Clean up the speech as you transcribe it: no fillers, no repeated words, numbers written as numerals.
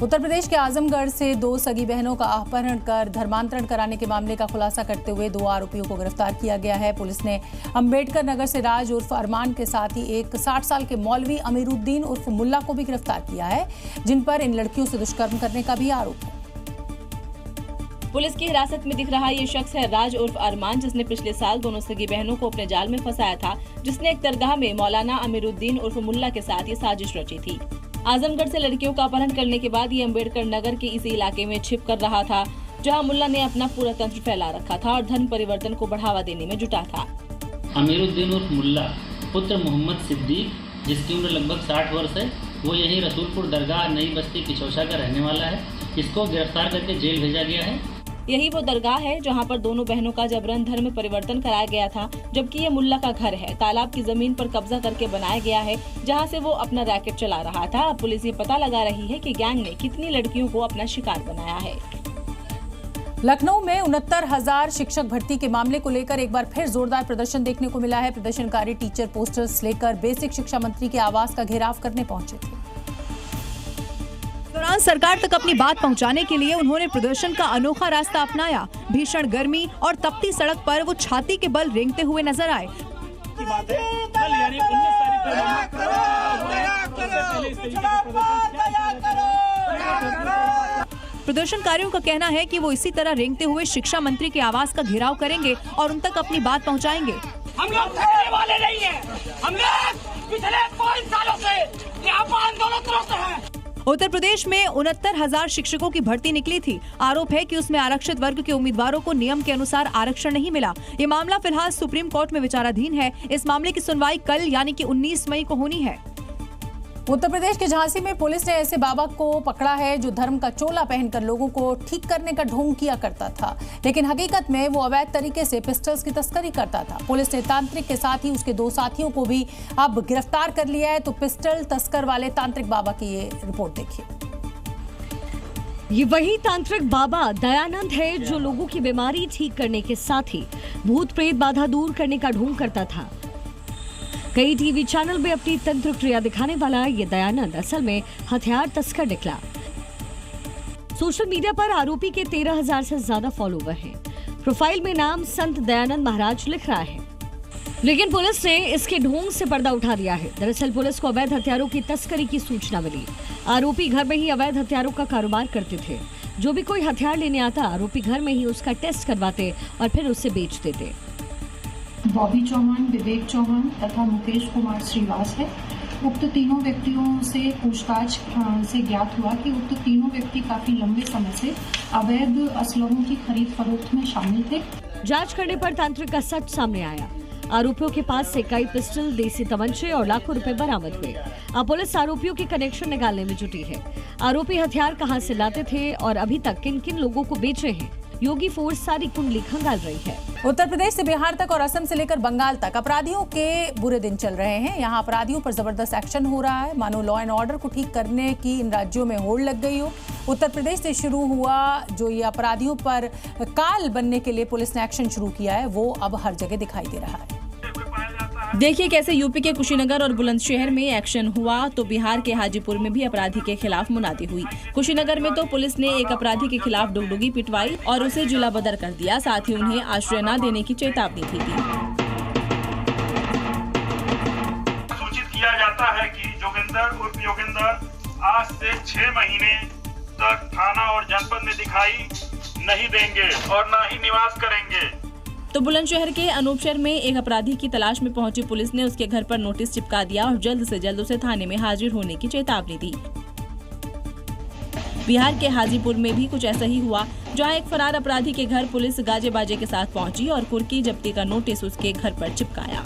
उत्तर प्रदेश के आजमगढ़ से 2 सगी बहनों का अपहरण कर धर्मांतरण कराने के मामले का खुलासा करते हुए 2 आरोपियों को गिरफ्तार किया गया है। पुलिस ने अंबेडकर नगर से राज उर्फ अरमान के साथ ही एक 60 साल के मौलवी अमीरुद्दीन उर्फ मुल्ला को भी गिरफ्तार किया है, जिन पर इन लड़कियों से दुष्कर्म करने का भी आरोप है। पुलिस की हिरासत में दिख रहा ये शख्स है राज उर्फ अरमान, जिसने पिछले साल दोनों सगी बहनों को अपने जाल में फंसाया था, जिसने एक दरगाह में मौलाना अमीरुद्दीन उर्फ मुल्ला के साथ ये साजिश रची थी। आजमगढ़ से लड़कियों का अपहरण करने के बाद ये अंबेडकर नगर के इसी इलाके में छिप कर रहा था, जहां मुल्ला ने अपना पूरा तंत्र फैला रखा था और धर्म परिवर्तन को बढ़ावा देने में जुटा था। अमीरुद्दीन उर्फ मुल्ला पुत्र मोहम्मद सिद्दीक, जिसकी उम्र लगभग 60 वर्ष है, वो यहीं रसूलपुर दरगाह नई बस्ती किचौसा का रहने वाला है। इसको गिरफ्तार करके जेल भेजा गया है। यही वो दरगाह है जहां पर दोनों बहनों का जबरन धर्म परिवर्तन कराया गया था, जबकि ये मुल्ला का घर है। तालाब की जमीन पर कब्जा करके बनाया गया है, जहां से वो अपना रैकेट चला रहा था। अब पुलिस ये पता लगा रही है कि गैंग ने कितनी लड़कियों को अपना शिकार बनाया है। लखनऊ में 69,000 शिक्षक भर्ती के मामले को लेकर एक बार फिर जोरदार प्रदर्शन देखने को मिला है। प्रदर्शनकारी टीचर पोस्टर्स लेकर बेसिक शिक्षा मंत्री के आवास का घेराव करने पहुंचे थे। दौरान सरकार तक अपनी बात पहुंचाने के लिए उन्होंने प्रदर्शन का अनोखा रास्ता अपनाया। भीषण गर्मी और तपती सड़क पर वो छाती के बल रेंगते हुए नजर आए। प्रदर्शनकारियों का कहना है कि वो इसी तरह रेंगते हुए शिक्षा मंत्री के आवास का घेराव करेंगे और उन तक अपनी बात पहुंचाएंगे। हम लोग थकने वाले नहीं हैं। हम लोग पिछले 5 सालों से यहाँ पर आंदोलनरत हैं। उत्तर प्रदेश में 69,000 शिक्षकों की भर्ती निकली थी। आरोप है कि उसमें आरक्षित वर्ग के उम्मीदवारों को नियम के अनुसार आरक्षण नहीं मिला। ये मामला फिलहाल सुप्रीम कोर्ट में विचाराधीन है। इस मामले की सुनवाई कल यानी कि 19 मई को होनी है। उत्तर प्रदेश के झांसी में पुलिस ने ऐसे बाबा को पकड़ा है जो धर्म का चोला पहनकर लोगों को ठीक करने का ढोंग किया करता था, लेकिन हकीकत में वो अवैध तरीके से पिस्टल्स की तस्करी करता था। पुलिस ने तांत्रिक के साथ ही उसके 2 साथियों को भी अब गिरफ्तार कर लिया है। तो पिस्टल तस्कर वाले तांत्रिक बाबा की ये रिपोर्ट देखिए। ये वही तांत्रिक बाबा दयानंद है जो लोगों की बीमारी ठीक करने के साथ ही भूत प्रेत बाधा दूर करने का ढोंग करता था। कई टीवी चैनल में अपनी तंत्र क्रिया दिखाने वाला ये दयानंद असल में हथियार तस्कर निकला। सोशल मीडिया पर आरोपी के 13,000 से ज्यादा फॉलोवर हैं। प्रोफाइल में नाम संत दयानंद महाराज लिख रहा है, लेकिन पुलिस ने इसके ढोंग से पर्दा उठा दिया है। दरअसल पुलिस को अवैध हथियारों की तस्करी की सूचना मिली। आरोपी घर में ही अवैध हथियारों का कारोबार करते थे। जो भी कोई हथियार लेने आता, आरोपी घर में ही उसका टेस्ट करवाते और फिर उसे बेच देते। बॉबी चौहान, विवेक चौहान तथा मुकेश कुमार श्रीवास है। उक्त तीनों व्यक्तियों से पूछताछ से ज्ञात हुआ कि उक्त तीनों व्यक्ति काफी लंबे समय से अवैध असलहों की खरीद फरोख्त में शामिल थे। जांच करने पर तांत्रिक का सच सामने आया। आरोपियों के पास से कई पिस्टल, देसी तमंचे और लाखों रुपए बरामद हुए। अब पुलिस आरोपियों के कनेक्शन निकालने में जुटी है। आरोपी हथियार कहां से लाते थे और अभी तक किन किन लोगों को बेचे हैं, योगी फोर्स सारी कुंडली खंगाल रही है। उत्तर प्रदेश से बिहार तक और असम से लेकर बंगाल तक अपराधियों के बुरे दिन चल रहे हैं। यहाँ अपराधियों पर जबरदस्त एक्शन हो रहा है, मानो लॉ एंड ऑर्डर को ठीक करने की इन राज्यों में होड़ लग गई हो। उत्तर प्रदेश से शुरू हुआ जो ये अपराधियों पर काल बनने के लिए पुलिस ने एक्शन शुरू किया है, वो अब हर जगह दिखाई दे रहा है। देखिए कैसे यूपी के कुशीनगर और बुलंदशहर में एक्शन हुआ, तो बिहार के हाजीपुर में भी अपराधी के खिलाफ मुनादी हुई। कुशीनगर में तो पुलिस ने एक अपराधी के खिलाफ डुगडुगी पिटवाई और उसे जिला बदर कर दिया, साथ ही उन्हें आश्रय न देने की चेतावनी भी दी। सूचित किया जाता है कि जोगिंदर उर्फ योगिंदर आज से 6 महीने तक थाना और जनपद में दिखाई नहीं देंगे और न ही निवास करेंगे। तो बुलंदशहर के अनूपशहर में एक अपराधी की तलाश में पहुंची पुलिस ने उसके घर पर नोटिस चिपका दिया और जल्द से जल्द उसे थाने में हाजिर होने की चेतावनी दी। बिहार के हाजीपुर में भी कुछ ऐसा ही हुआ, जहां एक फरार अपराधी के घर पुलिस गाजे बाजे के साथ पहुंची और कुर्की जब्ती का नोटिस उसके घर पर चिपकाया।